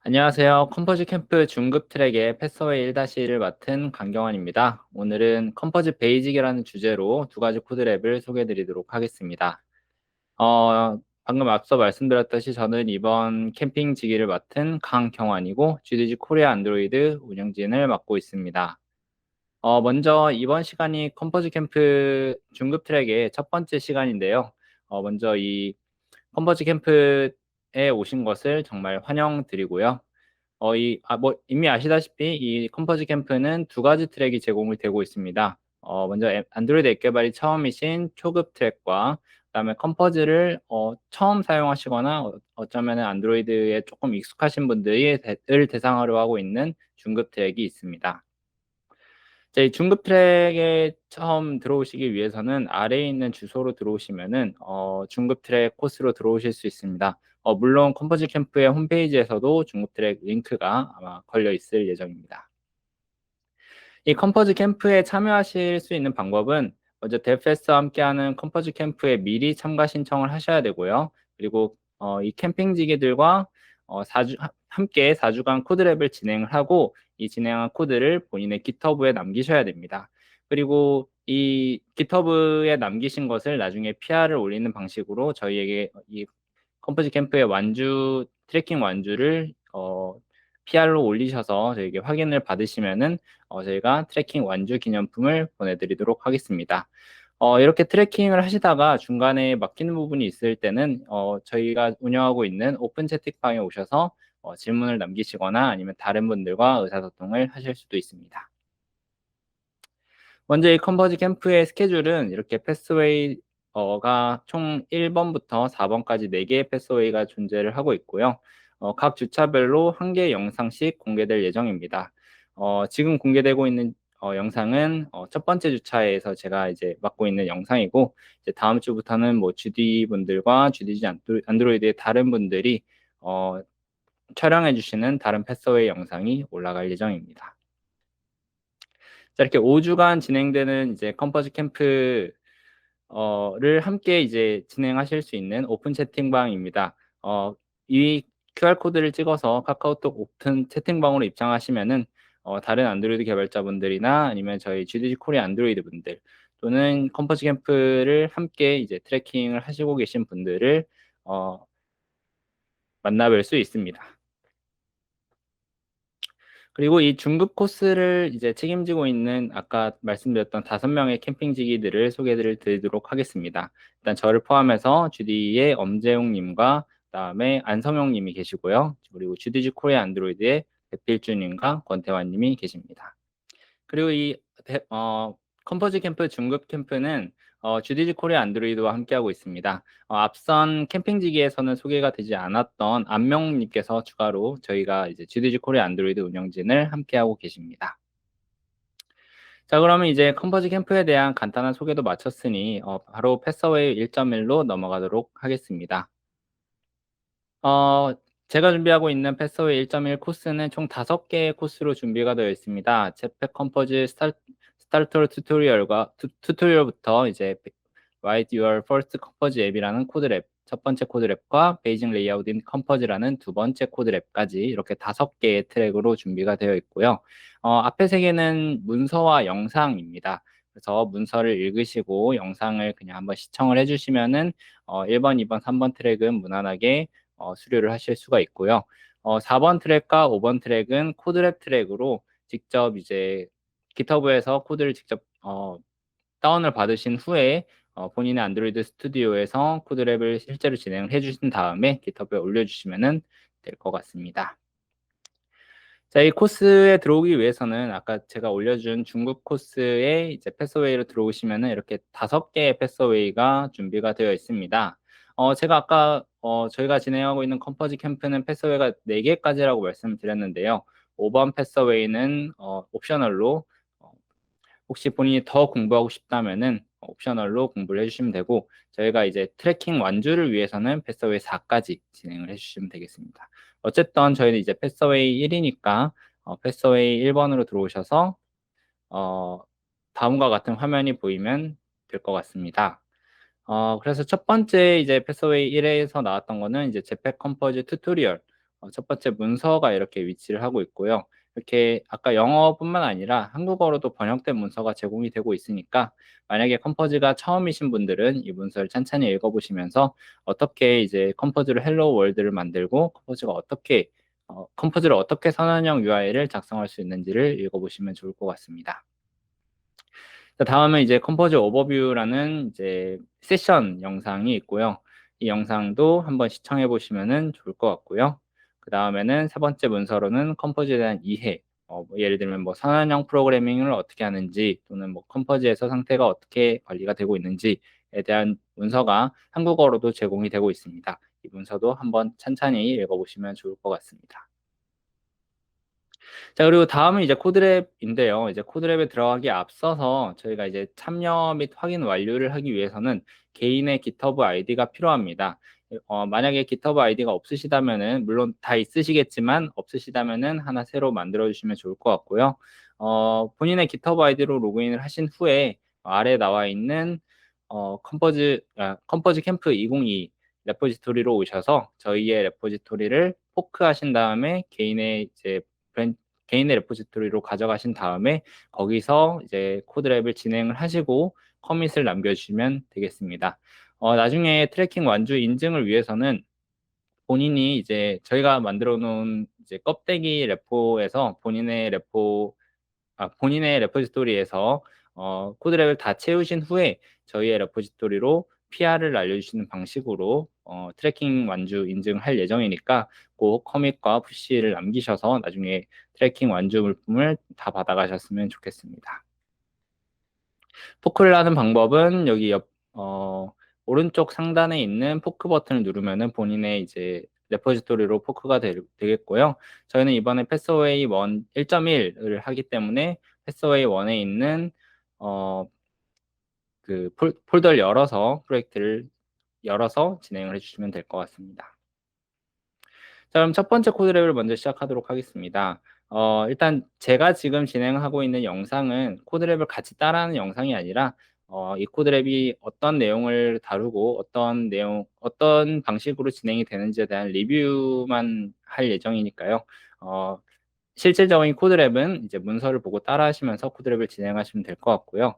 안녕하세요. 컴포즈 캠프 중급 트랙의 패스웨이 1-1을 맡은 강경환입니다. 오늘은 컴포즈 베이직이라는 주제로 두 가지 코드랩을 소개해 드리도록 하겠습니다. 방금 앞서 말씀드렸듯이 저는 이번 캠핑지기를 맡은 강경환이고 GDG 코리아 안드로이드 운영진을 맡고 있습니다. 먼저 이번 시간이 컴포즈 캠프 중급 트랙의 첫 번째 시간인데요. 먼저 이 컴포즈 캠프에 오신 것을 정말 환영드리고요. 이미 아시다시피 이 컴포즈 캠프는 두 가지 트랙이 제공이 되고 있습니다. 먼저 안드로이드 앱 개발이 처음이신 초급 트랙과 그다음에 컴포즈를 처음 사용하시거나 어쩌면 안드로이드에 조금 익숙하신 분들을 대상으로 하고 있는 중급 트랙이 있습니다. 이 중급 트랙에 처음 들어오시기 위해서는 아래에 있는 주소로 들어오시면은 중급 트랙 코스로 들어오실 수 있습니다. 물론 컴포즈 캠프의 홈페이지에서도 중급 트랙 링크가 아마 걸려 있을 예정입니다. 이 컴포즈 캠프에 참여하실 수 있는 방법은 먼저 델페스트와 함께하는 컴포즈 캠프에 미리 참가 신청을 하셔야 되고요. 그리고 이 캠핑지기들과 함께 4주간 코드랩을 진행을 하고 이 진행한 코드를 본인의 GitHub에 남기셔야 됩니다. 그리고 이 GitHub에 남기신 것을 나중에 PR을 올리는 방식으로 저희에게 이 컴포즈 캠프의 트래킹 완주를 PR로 올리셔서 저에게 확인을 받으시면은 저희가 트래킹 완주 기념품을 보내드리도록 하겠습니다. 이렇게 트래킹을 하시다가 중간에 막히는 부분이 있을 때는 저희가 운영하고 있는 오픈 채팅방에 오셔서 질문을 남기시거나 아니면 다른 분들과 의사소통을 하실 수도 있습니다. 먼저 이 컨버지 캠프의 스케줄은 이렇게 패스웨이가 총 1번부터 4번까지 4개의 패스웨이가 존재를 하고 있고요. 각 주차별로 1개 영상씩 공개될 예정입니다. 지금 공개되고 있는 영상은 첫 번째 주차에서 제가 이제 맡고 있는 영상이고, 이제 다음 주부터는 뭐 GD 분들과 GDG 안드로이드의 다른 분들이 촬영해 주시는 다른 패스웨이 영상이 올라갈 예정입니다. 자, 이렇게 5주간 진행되는 이제 컴포즈 캠프를 함께 이제 진행하실 수 있는 오픈 채팅방입니다. 이 QR코드를 찍어서 카카오톡 오픈 채팅방으로 입장하시면은 다른 안드로이드 개발자분들이나 아니면 저희 GDG 코리아 안드로이드 분들 또는 컴포즈 캠프를 함께 이제 트래킹을 하시고 계신 분들을 만나뵐 수 있습니다. 그리고 이 중급 코스를 이제 책임지고 있는 아까 말씀드렸던 5명의 캠핑지기들을 소개를 드리도록 하겠습니다. 일단 저를 포함해서 GD의 엄재용님과 그다음에 안성용님이 계시고요. 그리고 GDG 코리아 안드로이드의 백필주님과 권태환님이 계십니다. 그리고 이 컴포즈 캠프 중급 캠프는 GDG 코리아 안드로이드와 함께하고 있습니다. 앞선 캠핑지기에서는 소개가 되지 않았던 안명님께서 추가로 저희가 이제 GDG 코리아 안드로이드 운영진을 함께하고 계십니다. 자, 그러면 이제 컴포즈 캠프에 대한 간단한 소개도 마쳤으니 바로 패스웨이 1.1로 넘어가도록 하겠습니다. 제가 준비하고 있는 패스웨이 1.1 코스는 총 5개의 코스로 준비가 되어 있습니다. jetpack 컴포즈 스타터 튜토리얼부터 이제 Write Your First Compose 앱이라는 코드랩 첫 번째 코드랩과 베이징 레이아웃 인 컴포즈라는 두 번째 코드랩까지 이렇게 5개의 트랙으로 준비가 되어 있고요. 앞에 3개는 문서와 영상입니다. 그래서 문서를 읽으시고 영상을 그냥 한번 시청을 해주시면은 1번, 2번, 3번 트랙은 무난하게 수료를 하실 수가 있고요. 4번 트랙과 5번 트랙은 코드랩 트랙으로 직접 이제 GitHub에서 코드를 직접 다운을 받으신 후에 본인의 안드로이드 스튜디오에서 코드랩을 실제로 진행을 해주신 다음에 GitHub에 올려주시면 될 것 같습니다. 자, 이 코스에 들어오기 위해서는 아까 제가 올려준 중급 코스에 이제 패스웨이로 들어오시면은 이렇게 5개의 패스웨이가 준비가 되어 있습니다. 제가 아까 저희가 진행하고 있는 컴포즈 캠프는 패스웨이가 4개까지라고 말씀드렸는데요. 5번 패스웨이는 옵셔널로 혹시 본인이 더 공부하고 싶다면은 옵셔널로 공부를 해주시면 되고, 저희가 이제 트래킹 완주를 위해서는 패스웨이 4까지 진행을 해주시면 되겠습니다. 어쨌든 저희는 이제 패스웨이 1이니까 패스웨이 1번으로 들어오셔서 다음과 같은 화면이 보이면 될 것 같습니다. 그래서 첫 번째 이제 패스웨이 1에서 나왔던 거는 이제 제팩 컴포즈 튜토리얼 첫 번째 문서가 이렇게 위치를 하고 있고요. 이렇게 아까 영어뿐만 아니라 한국어로도 번역된 문서가 제공이 되고 있으니까 만약에 컴포즈가 처음이신 분들은 이 문서를 찬찬히 읽어보시면서 어떻게 이제 컴포즈로 헬로 월드를 만들고 컴포즈를 어떻게 선언형 UI를 작성할 수 있는지를 읽어보시면 좋을 것 같습니다. 다음은 이제 컴포즈 오버뷰라는 이제 세션 영상이 있고요. 이 영상도 한번 시청해 보시면 좋을 것 같고요. 그 다음에는 세 번째 문서로는 컴포즈에 대한 이해, 뭐 예를 들면 뭐 선언형 프로그래밍을 어떻게 하는지 또는 뭐 컴포즈에서 상태가 어떻게 관리가 되고 있는지에 대한 문서가 한국어로도 제공이 되고 있습니다. 이 문서도 한번 찬찬히 읽어보시면 좋을 것 같습니다. 자, 그리고 다음은 이제 코드랩인데요. 이제 코드랩에 들어가기 앞서서 저희가 이제 참여 및 확인 완료를 하기 위해서는 개인의 GitHub 아이디가 필요합니다. 만약에 GitHub 아이디가 없으시다면은, 물론 다 있으시겠지만, 없으시다면은 하나 새로 만들어 주시면 좋을 것 같고요. 본인의 GitHub 아이디로 로그인을 하신 후에 아래 나와 있는 컴포즈 캠프 2022 레포지토리로 오셔서 저희의 레포지토리를 포크하신 다음에 개인의 레포지토리로 가져가신 다음에 거기서 이제 코드랩을 진행을 하시고 커밋을 남겨주시면 되겠습니다. 나중에 트래킹 완주 인증을 위해서는 본인이 이제 저희가 만들어 놓은 이제 껍데기 레포에서 본인의 레포지토리에서 코드랩을 다 채우신 후에 저희의 레포지토리로 PR을 알려주시는 방식으로 트래킹 완주 인증할 예정이니까 꼭 커밋과 푸시를 남기셔서 나중에 트래킹 완주 물품을 다 받아가셨으면 좋겠습니다. 포크를 하는 방법은 여기 오른쪽 상단에 있는 포크 버튼을 누르면은 본인의 이제 레포지토리로 포크가 되겠고요. 저희는 이번에 패스웨이 1.1을 하기 때문에 패스웨이 1에 있는 그 폴더를 프로젝트를 열어서 진행을 해주시면 될 것 같습니다. 자, 그럼 첫 번째 코드랩을 먼저 시작하도록 하겠습니다. 일단 제가 지금 진행하고 있는 영상은 코드랩을 같이 따라하는 영상이 아니라 이 코드랩이 어떤 내용을 다루고 어떤 방식으로 진행이 되는지에 대한 리뷰만 할 예정이니까요. 실질적인 코드랩은 이제 문서를 보고 따라하시면서 코드랩을 진행하시면 될 것 같고요.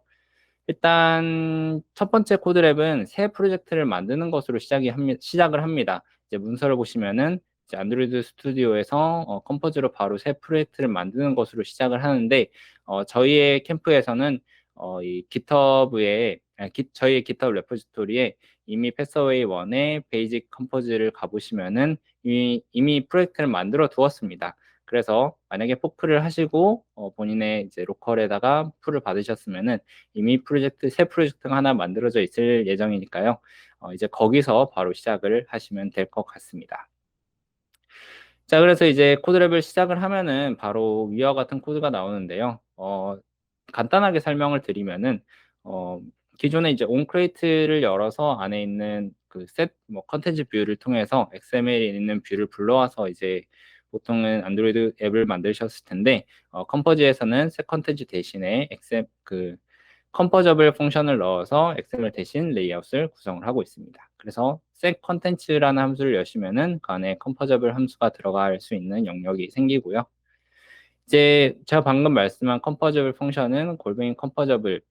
일단 첫 번째 코드랩은 새 프로젝트를 만드는 것으로 시작을 합니다. 이제 문서를 보시면은 이제 안드로이드 스튜디오에서 컴포즈로 바로 새 프로젝트를 만드는 것으로 시작을 하는데 저희의 캠프에서는 이 저희의 GitHub 레포지토리에 이미 패스웨이 1의 베이직 컴포즈를 가보시면은 이미 프로젝트를 만들어 두었습니다. 그래서 만약에 포크를 하시고 본인의 이제 로컬에다가 풀을 받으셨으면은 이미 새 프로젝트가 하나 만들어져 있을 예정이니까요. 이제 거기서 바로 시작을 하시면 될 것 같습니다. 자, 그래서 이제 코드랩을 시작을 하면은 바로 위와 같은 코드가 나오는데요. 간단하게 설명을 드리면은 기존에 이제 온크레이트를 열어서 안에 있는 컨텐츠 뷰를 통해서 XML에 있는 뷰를 불러와서 이제 보통은 안드로이드 앱을 만드셨을 텐데 컴포즈에서는 새 컨텐츠 대신에 컴포저블 펑션을 넣어서 XML 대신 레이아웃을 구성을 하고 있습니다. 그래서 set content라는 함수를 여시면은 그 안에 컴포저블 함수가 들어갈 수 있는 영역이 생기고요. 이제 제가 방금 말씀한 컴포저블 펑션은 골뱅이 컴포저블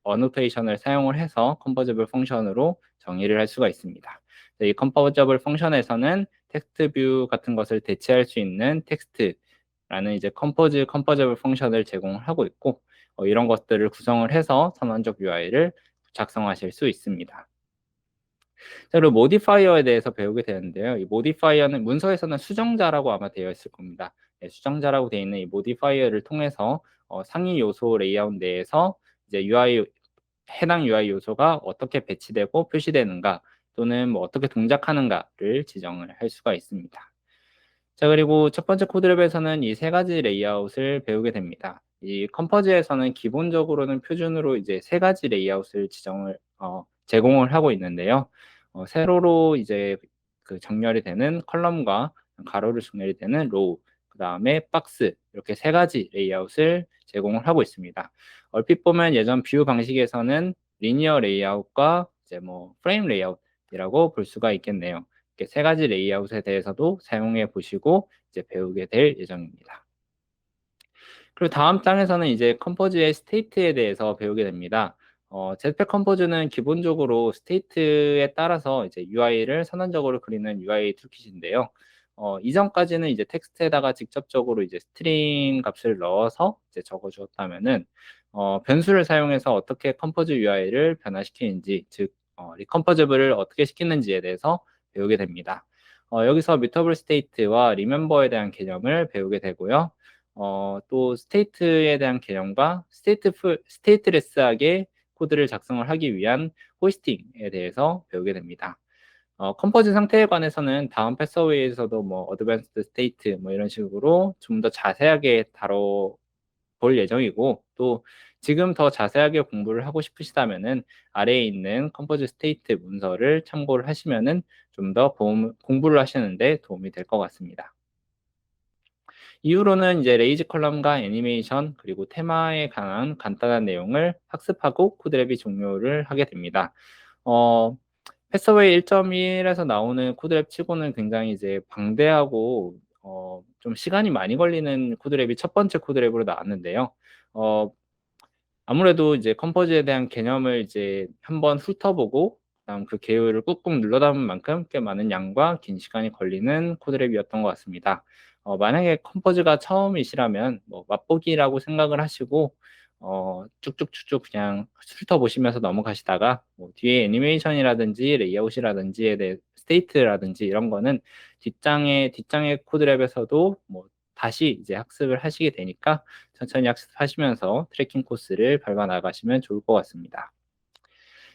어노테이션을 사용을 해서 컴포저블 펑션으로 정의를 할 수가 있습니다. 이 컴포저블 펑션에서는 텍스트 뷰 같은 것을 대체할 수 있는 텍스트라는 이제 컴포저블 펑션을 제공하고 있고 이런 것들을 구성을 해서 선언적 UI를 작성하실 수 있습니다. 자, 그리고 모디파이어에 대해서 배우게 되는데요. 이 모디파이어는 문서에서는 수정자라고 아마 되어 있을 겁니다. 네, 수정자라고 되어 있는 이 모디파이어를 통해서 상위 요소 레이아웃 내에서 이제 해당 UI 요소가 어떻게 배치되고 표시되는가 또는 뭐 어떻게 동작하는가를 지정을 할 수가 있습니다. 자, 그리고 첫 번째 코드랩에서는 이 세 가지 레이아웃을 배우게 됩니다. 이 컴포즈에서는 기본적으로는 표준으로 이제 세 가지 레이아웃을 제공을 하고 있는데요. 세로로 이제 정렬이 되는 컬럼과 가로로 정렬이 되는 로우, 그 다음에 박스, 이렇게 세 가지 레이아웃을 제공을 하고 있습니다. 얼핏 보면 예전 뷰 방식에서는 리니어 레이아웃과 이제 뭐 프레임 레이아웃이라고 볼 수가 있겠네요. 이렇게 세 가지 레이아웃에 대해서도 사용해 보시고 이제 배우게 될 예정입니다. 그리고 다음 장에서는 이제 컴포즈의 스테이트에 대해서 배우게 됩니다. jetpack 컴포즈는 기본적으로 스테이트에 따라서 이제 UI를 선언적으로 그리는 UI 툴킷인데요. 이전까지는 이제 텍스트에다가 직접적으로 이제 스트링 값을 넣어서 이제 적어 주었다면은 변수를 사용해서 어떻게 컴포즈 UI를 변화시키는지, 즉 리컴포저블을 어떻게 시키는지에 대해서 배우게 됩니다. 여기서 뮤터블 스테이트와 리멤버에 대한 개념을 배우게 되고요. 또 스테이트에 대한 개념과 스테이트레스하게 코드를 작성을 하기 위한 호스팅에 대해서 배우게 됩니다. 컴포즈 상태에 관해서는 다음 패스어웨이에서도 뭐 어드밴스드 스테이트 뭐 이런 식으로 좀 더 자세하게 다뤄볼 예정이고, 또 지금 더 자세하게 공부를 하고 싶으시다면은 아래에 있는 컴포즈 스테이트 문서를 참고를 하시면은 좀 더 공부를 하시는데 도움이 될 것 같습니다. 이후로는 이제 레이즈 컬럼과 애니메이션 그리고 테마에 관한 간단한 내용을 학습하고 코드랩이 종료를 하게 됩니다. 어, 패스웨이 1.1에서 나오는 코드랩 치고는 굉장히 이제 방대하고 좀 시간이 많이 걸리는 코드랩이 첫 번째 코드랩으로 나왔는데요. 어, 아무래도 이제 컴포즈에 대한 개념을 이제 한번 훑어보고 그다음 그 개요를 꾹꾹 눌러 담은 만큼 꽤 많은 양과 긴 시간이 걸리는 코드랩이었던 것 같습니다. 만약에 컴포즈가 처음이시라면 뭐 맛보기라고 생각을 하시고 쭉쭉쭉쭉 그냥 훑어보시면서 넘어가시다가 뭐 뒤에 애니메이션이라든지 레이아웃이라든지에 대해 스테이트라든지 이런 거는 뒷장의 코드랩에서도 뭐 다시 이제 학습을 하시게 되니까 천천히 학습하시면서 트래킹 코스를 밟아 나가시면 좋을 것 같습니다.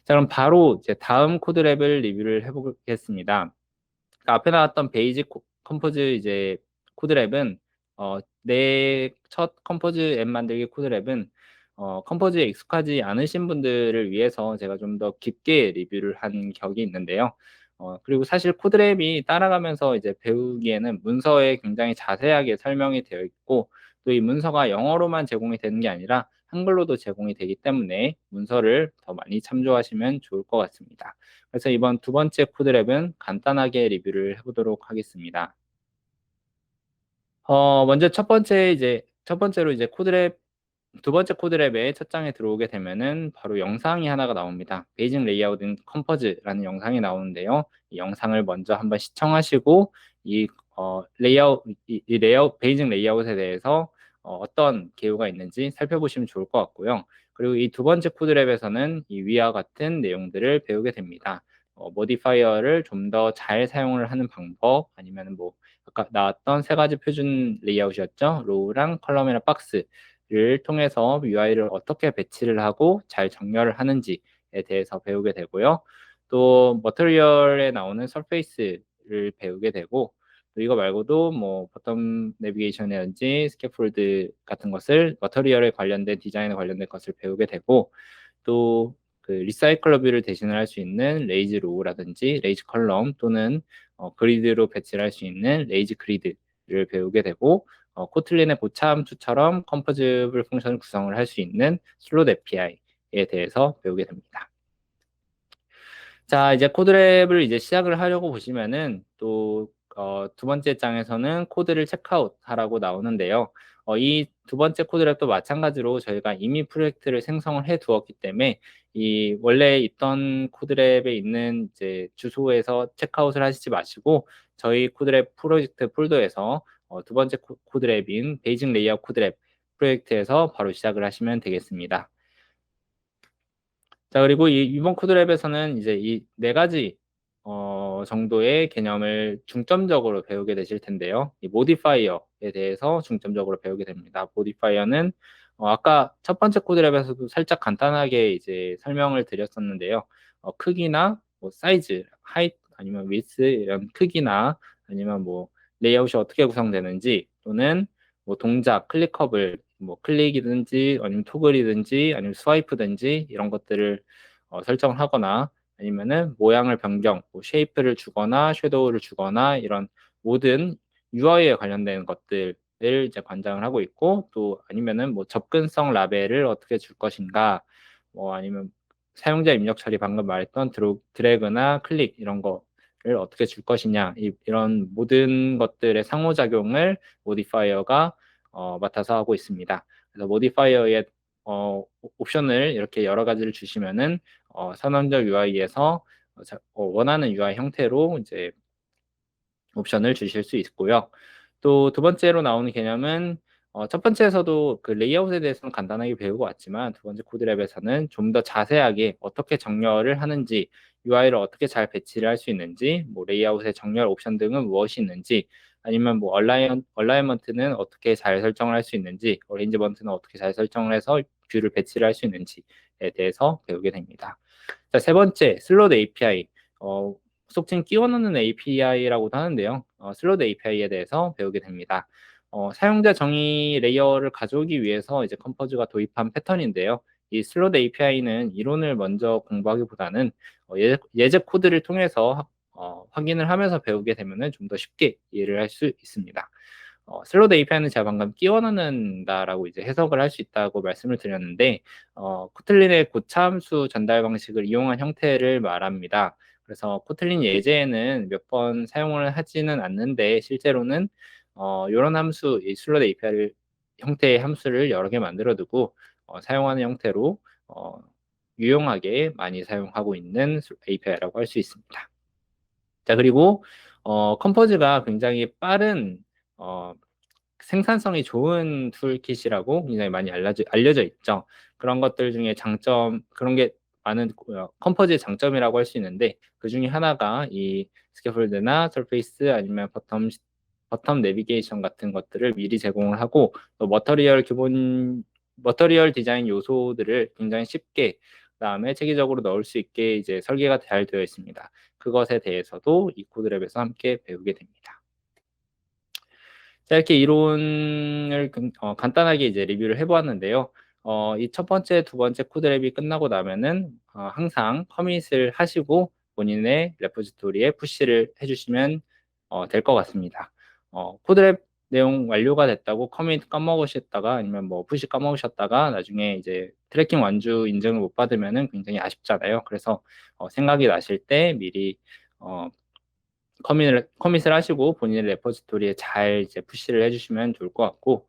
자, 그럼 바로 이제 다음 코드랩을 리뷰를 해보겠습니다. 앞에 나왔던 베이직 컴포즈 이제 코드랩은 내 첫 컴포즈 앱 만들기 코드랩은 컴포즈에 익숙하지 않으신 분들을 위해서 제가 좀 더 깊게 리뷰를 한 격이 있는데요. 그리고 사실 코드랩이 따라가면서 이제 배우기에는 문서에 굉장히 자세하게 설명이 되어 있고, 또 이 문서가 영어로만 제공이 되는 게 아니라 한글로도 제공이 되기 때문에 문서를 더 많이 참조하시면 좋을 것 같습니다. 그래서 이번 두 번째 코드랩은 간단하게 리뷰를 해보도록 하겠습니다. 먼저 첫 번째로 이제 두 번째 코드랩의 첫 장에 들어오게 되면은 바로 영상이 하나가 나옵니다. 베이징 레이아웃 인 컴포즈라는 영상이 나오는데요. 이 영상을 먼저 한번 시청하시고 이 베이징 레이아웃에 대해서 어떤 개요가 있는지 살펴보시면 좋을 것 같고요. 그리고 이 두 번째 코드랩에서는 이 위와 같은 내용들을 배우게 됩니다. 모디파이어를 좀 더 잘 사용을 하는 방법, 아니면 뭐 아까 나왔던 세 가지 표준 레이아웃이었죠. 로우랑 컬럼이랑 박스를 통해서 UI를 어떻게 배치를 하고 잘 정렬을 하는지에 대해서 배우게 되고요. 또 머터리얼에 나오는 서페이스를 배우게 되고, 또 이거 말고도 뭐 버텀 내비게이션이라든지 스캐폴드 같은 것을 머터리얼에 관련된 디자인에 관련된 것을 배우게 되고, 또 그 리사이클러뷰를 대신을 할 수 있는 레이즈 로우라든지 레이즈 컬럼, 또는 그리드로 배치를 할 수 있는 레이즈 그리드를 배우게 되고, 코틀린의 보차 함수처럼 컴포즈블 펑션을 구성을 할 수 있는 슬롯 API에 대해서 배우게 됩니다. 자, 이제 코드랩을 이제 시작을 하려고 보시면은 또 두 번째 장에서는 코드를 체크아웃 하라고 나오는데요. 이 두 번째 코드랩도 마찬가지로 저희가 이미 프로젝트를 생성을 해 두었기 때문에 이 원래 있던 코드랩에 있는 이제 주소에서 체크아웃을 하시지 마시고 저희 코드랩 프로젝트 폴더에서 두 번째 코드랩인 베이징 레이아웃 코드랩 프로젝트에서 바로 시작을 하시면 되겠습니다. 자, 그리고 이번 코드랩에서는 이제 이 네 가지 정도의 개념을 중점적으로 배우게 되실 텐데요. 이 모디파이어에 대해서 중점적으로 배우게 됩니다. 모디파이어는 아까 첫 번째 코드랩에서도 살짝 간단하게 이제 설명을 드렸었는데요. 크기나 뭐 사이즈, 하이트 아니면 위스 이런 크기나, 아니면 뭐 레이아웃이 어떻게 구성되는지, 또는 뭐 동작, 클릭커블, 뭐 클릭이든지 아니면 토글이든지 아니면 스와이프든지 이런 것들을 설정을 하거나, 아니면은 모양을 변경, 뭐 쉐이프를 주거나 섀도우를 주거나 이런 모든 UI에 관련된 것들을 이제 관장을 하고 있고, 또 아니면은 뭐 접근성 라벨을 어떻게 줄 것인가, 뭐 아니면 사용자 입력 처리, 방금 말했던 드래그나 클릭 이런 거를 어떻게 줄 것이냐, 이런 모든 것들의 상호작용을 모디파이어가 맡아서 하고 있습니다. 그래서 모디파이어의 옵션을 이렇게 여러 가지를 주시면은 선언적 UI에서 원하는 UI 형태로 이제 옵션을 주실 수 있고요. 또 두 번째로 나오는 개념은 첫 번째에서도 그 레이아웃에 대해서는 간단하게 배우고 왔지만 두 번째 코드랩에서는 좀 더 자세하게 어떻게 정렬을 하는지, UI를 어떻게 잘 배치를 할 수 있는지, 뭐 레이아웃의 정렬 옵션 등은 무엇이 있는지, 아니면 뭐 얼라이먼트는 어떻게 잘 설정을 할 수 있는지, 어레인지먼트는 어떻게 잘 설정을 해서 뷰를 배치를 할 수 있는지에 대해서 배우게 됩니다. 자, 세 번째, 슬롯 API. 속칭 끼워 넣는 API라고도 하는데요. 슬롯 API에 대해서 배우게 됩니다. 사용자 정의 레이어를 가져오기 위해서 이제 컴포즈가 도입한 패턴인데요. 이 슬롯 API는 이론을 먼저 공부하기보다는 예제 코드를 통해서 확인을 하면서 배우게 되면 좀 더 쉽게 이해를 할 수 있습니다. 슬롯 API는 제가 방금 끼워 넣는다라고 이제 해석을 할 수 있다고 말씀을 드렸는데, 코틀린의 고차함수 전달 방식을 이용한 형태를 말합니다. 그래서 코틀린 예제에는 몇 번 사용을 하지는 않는데, 실제로는 이런 함수, 이 슬롯 API를 형태의 함수를 여러 개 만들어 두고 사용하는 형태로 유용하게 많이 사용하고 있는 API라고 할 수 있습니다. 자, 그리고 컴포즈가 굉장히 빠른 생산성이 좋은 툴킷이라고 굉장히 많이 알려져 있죠. 그런 것들 중에 장점, 그런 게 많은 컴포즈의 장점이라고 할 수 있는데, 그 중에 하나가 이 스캐폴드나 서페이스 아니면 버텀 내비게이션 같은 것들을 미리 제공을 하고, 또 머터리얼 디자인 요소들을 굉장히 쉽게 그다음에 체계적으로 넣을 수 있게 이제 설계가 잘 되어 있습니다. 그것에 대해서도 이 코드랩에서 함께 배우게 됩니다. 자, 이렇게 이론을 간단하게 이제 리뷰를 해보았는데요. 이 첫 번째, 두 번째 코드랩이 끝나고 나면은 항상 커밋을 하시고 본인의 레포지토리에 푸시를 해주시면 될 것 같습니다. 코드랩 내용 완료가 됐다고 커밋 까먹으셨다가 아니면 뭐 푸시 까먹으셨다가 나중에 이제 트래킹 완주 인증을 못 받으면은 굉장히 아쉽잖아요. 그래서 생각이 나실 때 미리 커밋을 하시고 본인의 레포지토리에 잘 이제 푸시를 해주시면 좋을 것 같고,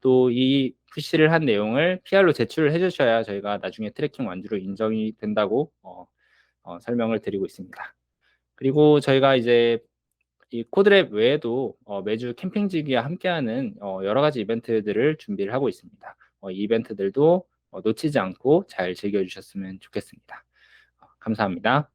또 이 푸시를 한 내용을 PR로 제출을 해주셔야 저희가 나중에 트래킹 완주로 인정이 된다고 설명을 드리고 있습니다. 그리고 저희가 이제 이 코드랩 외에도 매주 캠핑지기와 함께하는 여러 가지 이벤트들을 준비를 하고 있습니다. 이 이벤트들도 놓치지 않고 잘 즐겨주셨으면 좋겠습니다. 감사합니다.